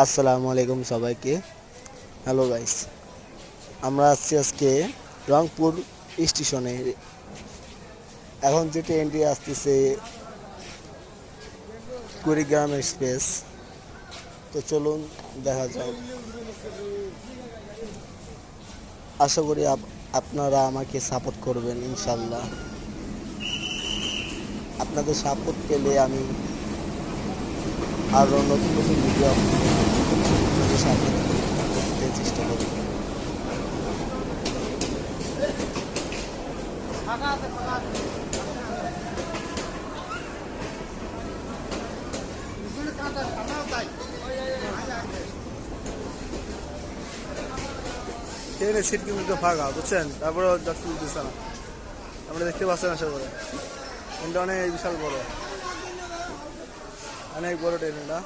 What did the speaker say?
আসসালামু আলাইকুম সবাইকে। হ্যালো গাইস, আমরা আসছি আজকে রংপুর স্টেশনে। এখন যে ট্রেনটি আসতেছে কুড়িগ্রাম এক্সপ্রেস। তো চলুন দেখা যাক। আশা করি আপনারা আমাকে সাপোর্ট করবেন ইনশাল্লাহ। আপনাদের সাপোর্ট পেলে আমি আরও নতুন নতুন ভিডিও আপনাদের সামনে করতে চেষ্টা করব। ট্রেনের সিট কিন্তু ফাঁকা, বুঝছেন? তারপরেও যাত্রী দিচ্ছে না। আমরা দেখতে পাচ্ছেন, আশা করে ট্রেনটা অনেক বিশাল বড়, অনেক বড় ট্রেন এটা।